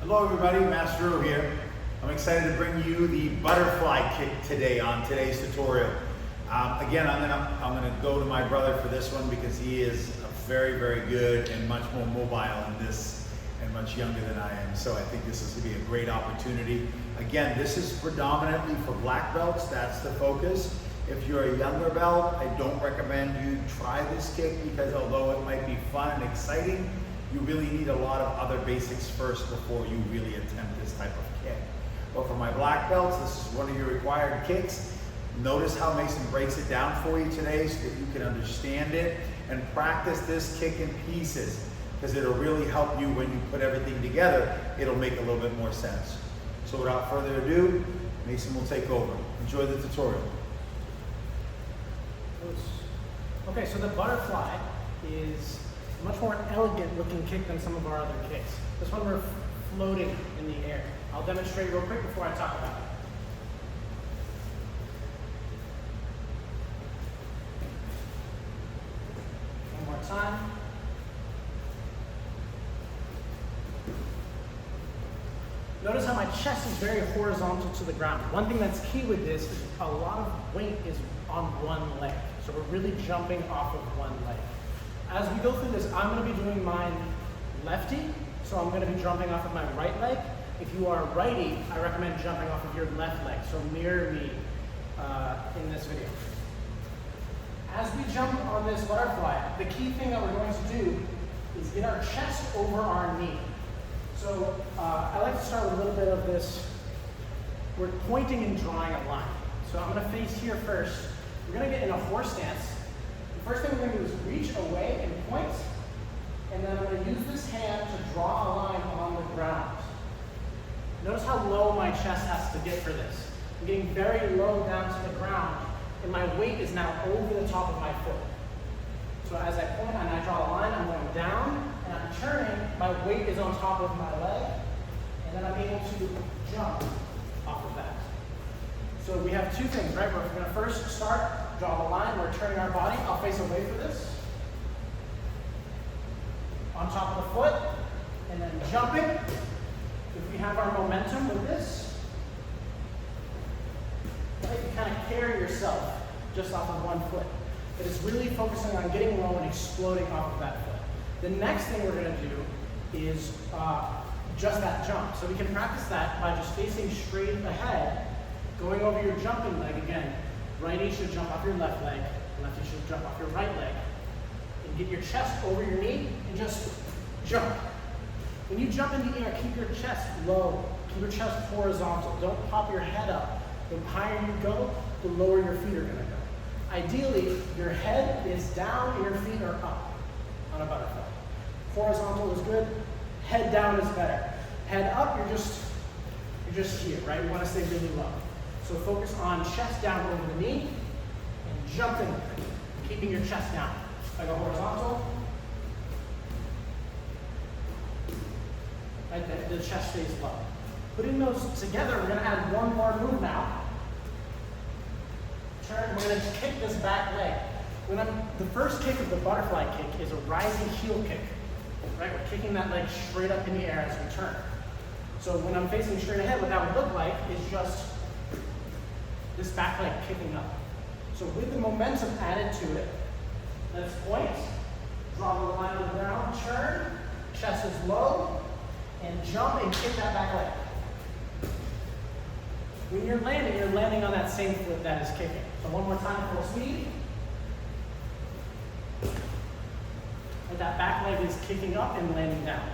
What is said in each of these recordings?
Hello everybody, Master O here. I'm excited to bring you the butterfly kick today on today's tutorial. Again, I'm gonna go to my brother for this one because he is very, very good and much more mobile in this and much younger than I am. So I think this is gonna be a great opportunity. Again, this is predominantly for black belts, that's the focus. If you're a younger belt, I don't recommend you try this kick because although it might be fun and exciting, you really need a lot of other basics first before you really attempt this type of kick. But for my black belts, this is one of your required kicks. Notice how Mason breaks it down for you today so that you can understand it and practice this kick in pieces because it'll really help you when you put everything together. It'll make a little bit more sense. So without further ado, Mason will take over. Enjoy the tutorial. Okay, so the butterfly is a much more elegant looking kick than some of our other kicks. This one we're floating in the air. I'll demonstrate real quick before I talk about it. One more time. Notice how my chest is very horizontal to the ground. One thing that's key with this is a lot of weight is on one leg. So we're really jumping off of one leg. As we go through this, I'm going to be doing mine lefty, so I'm going to be jumping off of my right leg. If you are righty, I recommend jumping off of your left leg, so mirror me in this video. As we jump on this butterfly, the key thing that we're going to do is get our chest over our knee. So I like to start with a little bit of this. We're pointing and drawing a line. So I'm going to face here first. We're going to get in a horse stance. The first thing we're going to do is reach away and point, and then I'm going to use this hand to draw a line on the ground. Notice how low my chest has to get for this. I'm getting very low down to the ground, and my weight is now over the top of my foot. So as I point and I draw a line, I'm going down, and I'm turning, my weight is on top of my leg, and then I'm able to jump off of that. So we have two things, right? We're going to first start, draw the line, we're turning our body. I'll face away for this. On top of the foot, and then jumping. If we have our momentum with this, right, you kind of carry yourself just off of one foot. But it's really focusing on getting low and exploding off of that foot. The next thing we're going to do is just that jump. So we can practice that by just facing straight ahead, going over your jumping leg again. Righty should jump off your left leg, lefty should jump off your right leg. And get your chest over your knee and just jump. When you jump in the air, keep your chest low, keep your chest horizontal. Don't pop your head up. The higher you go, the lower your feet are going to go. Ideally, your head is down and your feet are up on a butterfly. Horizontal is good, head down is better. Head up, you're just here, right? We want to stay really low. So focus on chest down over the knee and jumping, keeping your chest down. I go horizontal. Right there, the chest stays low. Putting those together, we're going to add one more move now. Turn, we're going to kick this back leg. The first kick of the butterfly kick is a rising heel kick. Right, we're kicking that leg straight up in the air as we turn. So when I'm facing straight ahead, what that would look like is just this back leg kicking up. So with the momentum added to it, let's point, draw the line on the ground, turn, chest is low, and jump and kick that back leg. When you're landing on that same foot that is kicking. So one more time, full speed. And that back leg is kicking up and landing down.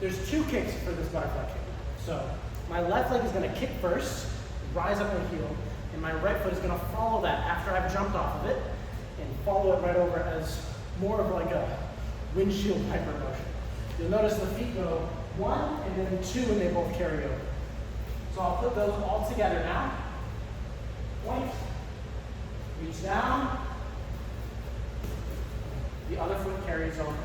There's two kicks for this butterfly kick. So my left leg is going to kick first, rise up and heel, and my right foot is going to follow that after I've jumped off of it and follow it right over as more of like a windshield wiper motion. You'll notice the feet go one and then two and they both carry over. So I'll put those all together now. Point, reach down, the other foot carries over.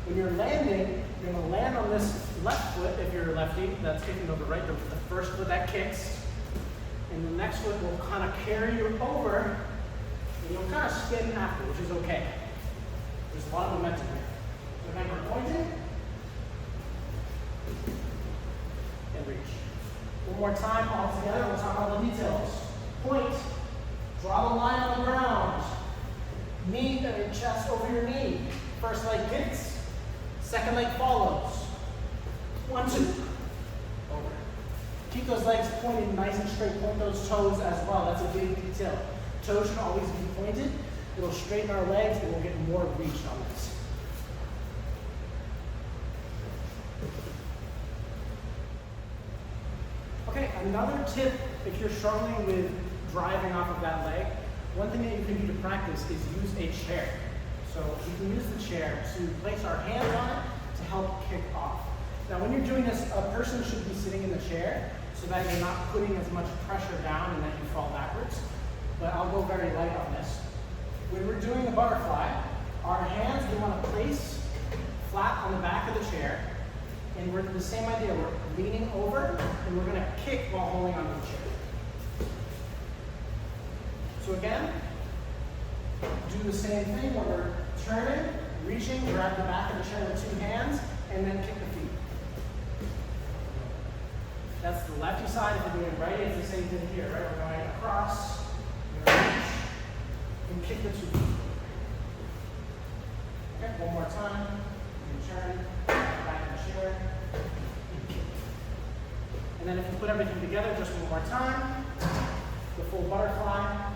When you're landing, you're going to land on this left foot if you're a lefty, that's kicking over right, the first foot that kicks, and the next foot will kind of carry you over, and you'll kind of spin after, which is okay. There's a lot of momentum here. So remember pointing, One more time, all together, we'll talk about the details. Point, draw the line on the ground. Knee, chest over your knee. First leg kicks, second leg follows. 1, 2, over. Keep those legs pointed nice and straight, point those toes as well, that's a big detail. Toes should always be pointed. It'll straighten our legs and we'll get more reach on this. Okay, another tip if you're struggling with driving off of that leg, one thing that you can do to practice is use a chair. So you can use the chair to place our hands on it to help kick off. Now when you're doing this, a person should be sitting in the chair so that you're not putting as much pressure down and that you fall backwards. But I'll go very light on this. When we're doing the butterfly, our hands we want to place flat on the back of the chair, and we're the same idea. We're leaning over, and we're going to kick while holding onto the chair. So again, do the same thing where we're turning, reaching, grab the back of the chair with 2 hands, and then kick the feet. That's the lefty side. If we're doing righty, it's the same thing here, right? We're going across, we're going to reach, and kick the 2 feet. Okay, one more time. And turn, back in the chair, and kick. And then if you put everything together just one more time, the full butterfly.